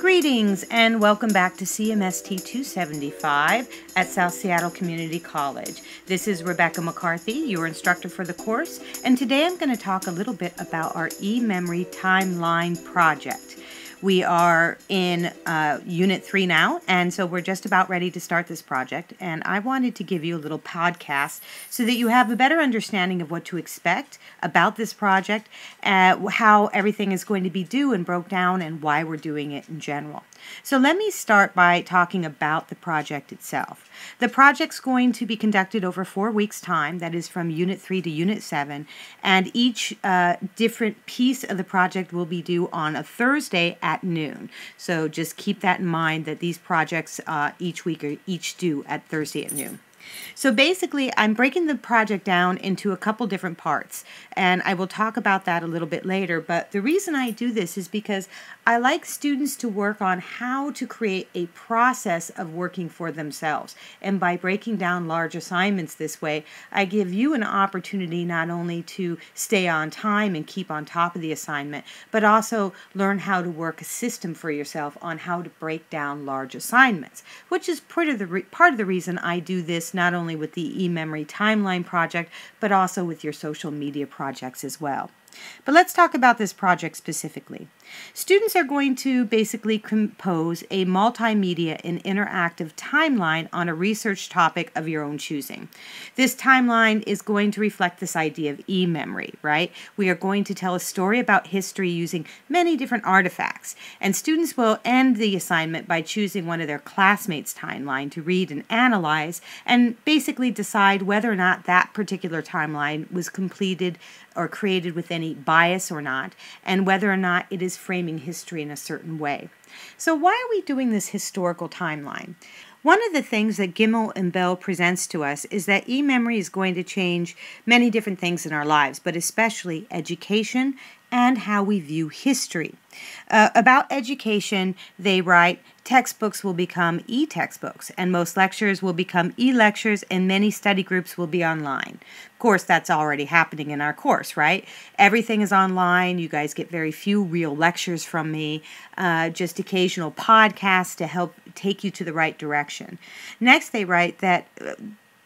Greetings and welcome back to CMST 275 at South Seattle Community College. This is Rebecca McCarthy, your instructor for the course, and today I'm going to talk a little bit about our eMemory Timeline project. We are in Unit 3 now, and so we're just about ready to start this project, and I wanted to give you a little podcast so that you have a better understanding of what to expect about this project, how everything is going to be due and broke down, and why we're doing it in general. So let me start by talking about the project itself. The project's going to be conducted over 4 weeks' time, that is from Unit 3 to Unit 7, and each different piece of the project will be due on a Thursday at noon. So just keep that in mind that these projects each week are each due at Thursday at noon. So basically, I'm breaking the project down into a couple different parts, and I will talk about that a little bit later, but the reason I do this is because I like students to work on how to create a process of working for themselves, and by breaking down large assignments this way, I give you an opportunity not only to stay on time and keep on top of the assignment, but also learn how to work a system for yourself on how to break down large assignments, which is part of the reason I do this not only with the eMemory Timeline project, but also with your social media projects as well. But let's talk about this project specifically. Students are going to basically compose a multimedia and interactive timeline on a research topic of your own choosing. This timeline is going to reflect this idea of e-memory, right? We are going to tell a story about history using many different artifacts, and students will end the assignment by choosing one of their classmates' timeline to read and analyze, and basically decide whether or not that particular timeline was completed or created with any bias or not, and whether or not it is framing history in a certain way. So why are we doing this historical timeline? One of the things that Gimmel and Bell presents to us is that e-memory is going to change many different things in our lives, but especially education and how we view history. About education, they write, textbooks will become e-textbooks, and most lectures will become e-lectures, and many study groups will be online. Of course, that's already happening in our course, right? Everything is online. You guys get very few real lectures from me, just occasional podcasts to help take you to the right direction. Next, they write that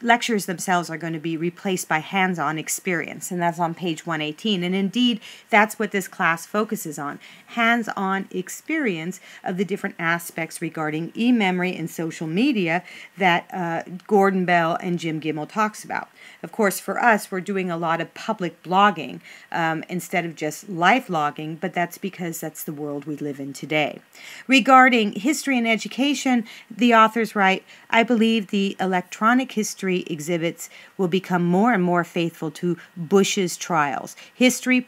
lectures themselves are going to be replaced by hands-on experience, and that's on page 118. And indeed, that's what this class focuses on, hands-on experience of the different aspects regarding e-memory and social media that Gordon Bell and Jim Gimmel talks about. Of course, for us, we're doing a lot of public blogging instead of just live logging, but that's because that's the world we live in today. Regarding history and education, the authors write, I believe the electronic history exhibits will become more and more faithful to Bush's trials. Historic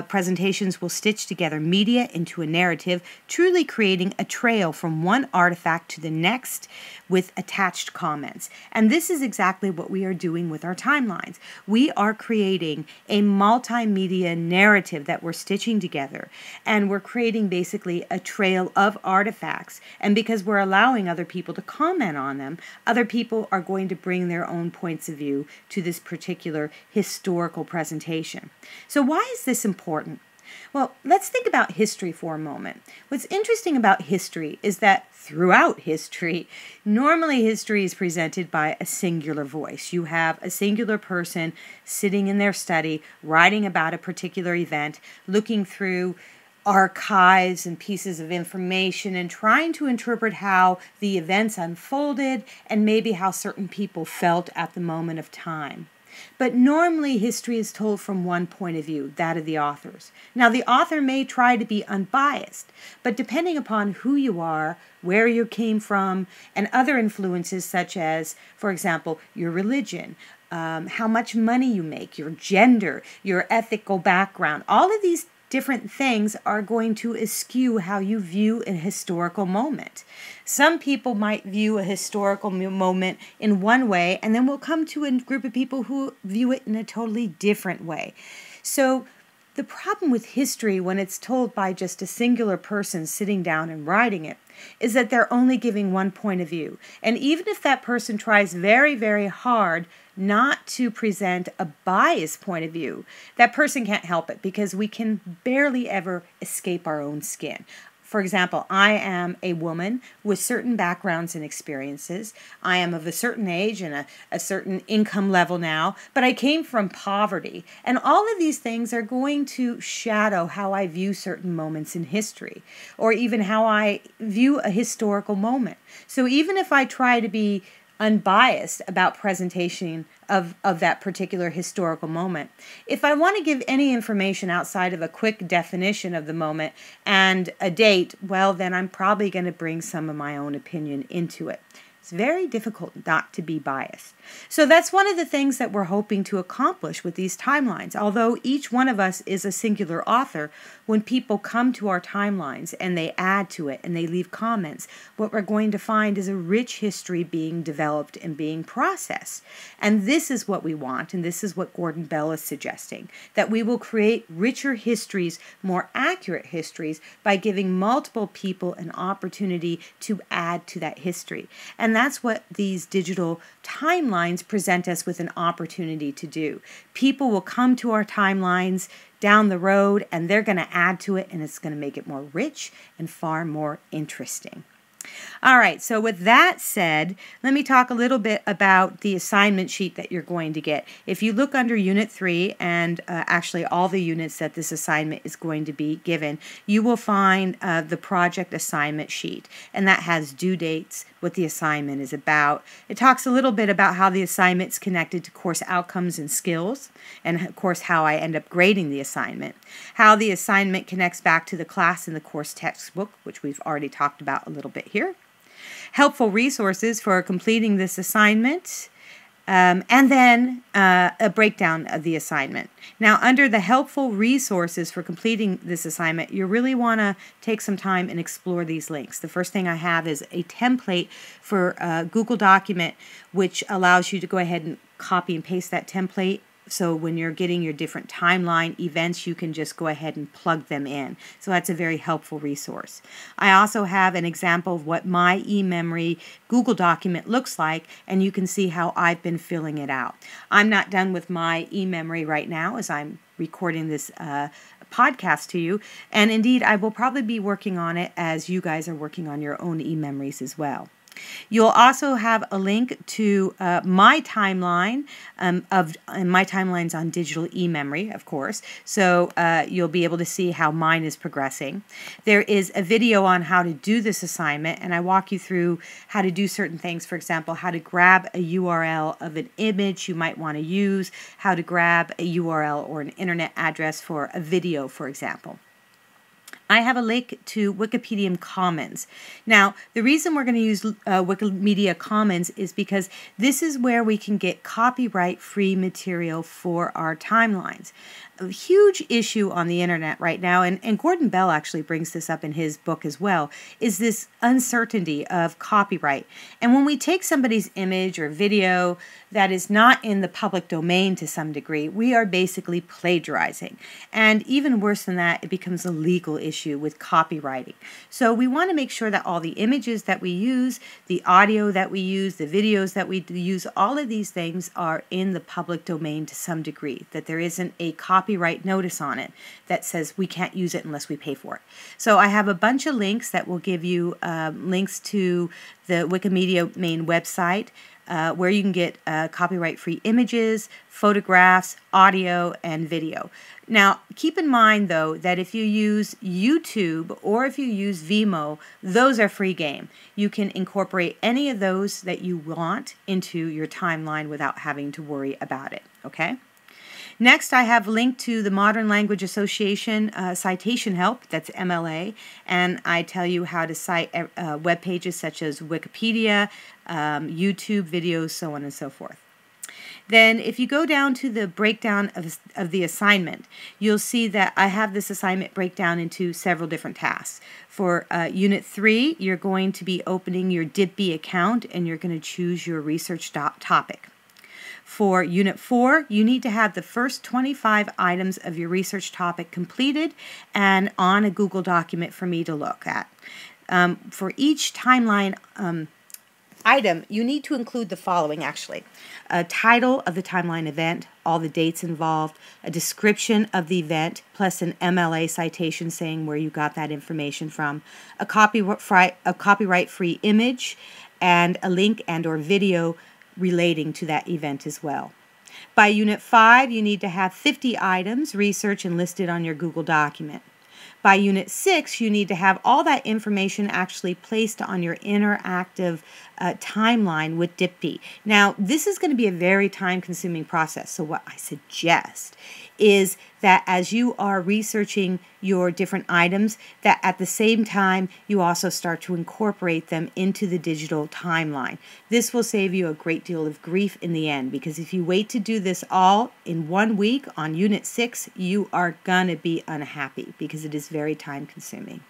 presentations will stitch together media into a narrative, truly creating a trail from one artifact to the next with attached comments. And this is exactly what we are doing with our timelines. We are creating a multimedia narrative that we're stitching together, and we're creating basically a trail of artifacts. And because we're allowing other people to comment on them, other people are going to bring their own points of view to this particular historical presentation. So why is this important? Well, let's think about history for a moment. What's interesting about history is that throughout history, normally history is presented by a singular voice. You have a singular person sitting in their study, writing about a particular event, looking through archives and pieces of information and trying to interpret how the events unfolded and maybe how certain people felt at the moment of time. But normally history is told from one point of view, that of the authors. Now the author may try to be unbiased, but depending upon who you are, where you came from, and other influences such as, for example, your religion, how much money you make, your gender, your ethical background, all of these different things are going to eschew how you view a historical moment. Some people might view a historical moment in one way, and then we'll come to a group of people who view it in a totally different way. So the problem with history when it's told by just a singular person sitting down and writing it is that they're only giving one point of view. And even if that person tries very, very hard not to present a biased point of view, that person can't help it because we can barely ever escape our own skin. For example, I am a woman with certain backgrounds and experiences. I am of a certain age and a certain income level now, but I came from poverty. And all of these things are going to shadow how I view certain moments in history, or even how I view a historical moment. So even if I try to be unbiased about presentation of that particular historical moment, if I want to give any information outside of a quick definition of the moment and a date, well, then I'm probably going to bring some of my own opinion into it. It's very difficult not to be biased. So that's one of the things that we're hoping to accomplish with these timelines. Although each one of us is a singular author, when people come to our timelines and they add to it and they leave comments, what we're going to find is a rich history being developed and being processed. And this is what we want, and this is what Gordon Bell is suggesting, that we will create richer histories, more accurate histories, by giving multiple people an opportunity to add to that history. And that's what these digital timelines present us with an opportunity to do. People will come to our timelines down the road and they're going to add to it, and it's going to make it more rich and far more interesting. All right, so with that said, let me talk a little bit about the assignment sheet that you're going to get. If you look under Unit 3, and actually all the units that this assignment is going to be given, you will find the project assignment sheet, and that has due dates, what the assignment is about. It talks a little bit about how the assignment's connected to course outcomes and skills, and of course how I end up grading the assignment, how the assignment connects back to the class and the course textbook, which we've already talked about a little bit here. Helpful resources for completing this assignment, and then a breakdown of the assignment. Now, under the helpful resources for completing this assignment, you really want to take some time and explore these links. The first thing I have is a template for a Google document, which allows you to go ahead and copy and paste that template. So when you're getting your different timeline events, you can just go ahead and plug them in. So that's a very helpful resource. I also have an example of what my eMemory Google document looks like, and you can see how I've been filling it out. I'm not done with my eMemory right now as I'm recording this podcast to you, and indeed I will probably be working on it as you guys are working on your own eMemories as well. You'll also have a link to my timeline and my timeline's on digital eMemory, of course. So you'll be able to see how mine is progressing. There is a video on how to do this assignment, and I walk you through how to do certain things. For example, how to grab a URL of an image you might want to use, how to grab a URL or an internet address for a video, for example. I have a link to Wikipedia Commons. Now, the reason we're going to use Wikimedia Commons is because this is where we can get copyright-free material for our timelines. A huge issue on the internet right now, and Gordon Bell actually brings this up in his book as well, is this uncertainty of copyright. And when we take somebody's image or video that is not in the public domain to some degree, we are basically plagiarizing. And even worse than that, it becomes a legal issue with copywriting. So we want to make sure that all the images that we use, the audio that we use, the videos that we use, all of these things are in the public domain to some degree, that there isn't a copyright notice on it that says we can't use it unless we pay for it. So I have a bunch of links that will give you links to the Wikimedia main website, where you can get copyright-free images, photographs, audio, and video. Now, keep in mind, though, that if you use YouTube or if you use Vimeo, those are free game. You can incorporate any of those that you want into your timeline without having to worry about it, okay? Next, I have linked to the Modern Language Association citation help, that's MLA, and I tell you how to cite web pages such as Wikipedia, YouTube videos, so on and so forth. Then if you go down to the breakdown of the assignment, you'll see that I have this assignment breakdown into several different tasks. For Unit 3, you're going to be opening your DIPB account and you're going to choose your research topic. For Unit 4, you need to have the first 25 items of your research topic completed and on a Google document for me to look at. For each timeline item, you need to include the following actually. A title of the timeline event, all the dates involved, a description of the event, plus an MLA citation saying where you got that information from, a copyright-free image, and a link and or video relating to that event as well. By Unit 5, you need to have 50 items researched and listed on your Google document. By Unit 6, you need to have all that information actually placed on your interactive timeline with DIPD. Now, this is going to be a very time-consuming process, so what I suggest is that as you are researching your different items, that at the same time you also start to incorporate them into the digital timeline. This will save you a great deal of grief in the end, because if you wait to do this all in 1 week on Unit 6, you are going to be unhappy because it is very time-consuming.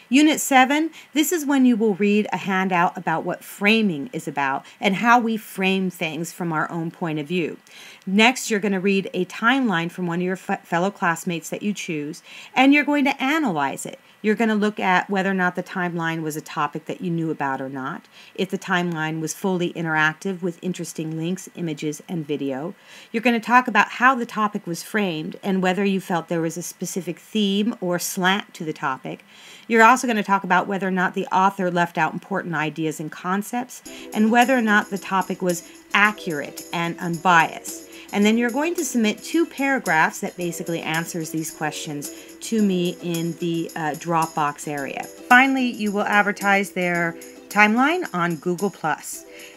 Unit 7, this is when you will read a handout about what framing is about and how we frame things from our own point of view. Next, you're going to read a timeline from one of your fellow classmates that you choose, and you're going to analyze it. You're going to look at whether or not the timeline was a topic that you knew about or not, if the timeline was fully interactive with interesting links, images, and video. You're going to talk about how the topic was framed and whether you felt there was a specific theme or slant to the topic. You're also going to talk about whether or not the author left out important ideas and concepts, and whether or not the topic was accurate and unbiased. And then you're going to submit 2 paragraphs that basically answers these questions to me in the Dropbox area. Finally, you will advertise their timeline on Google+.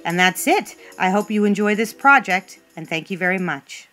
And that's it. I hope you enjoy this project, and thank you very much.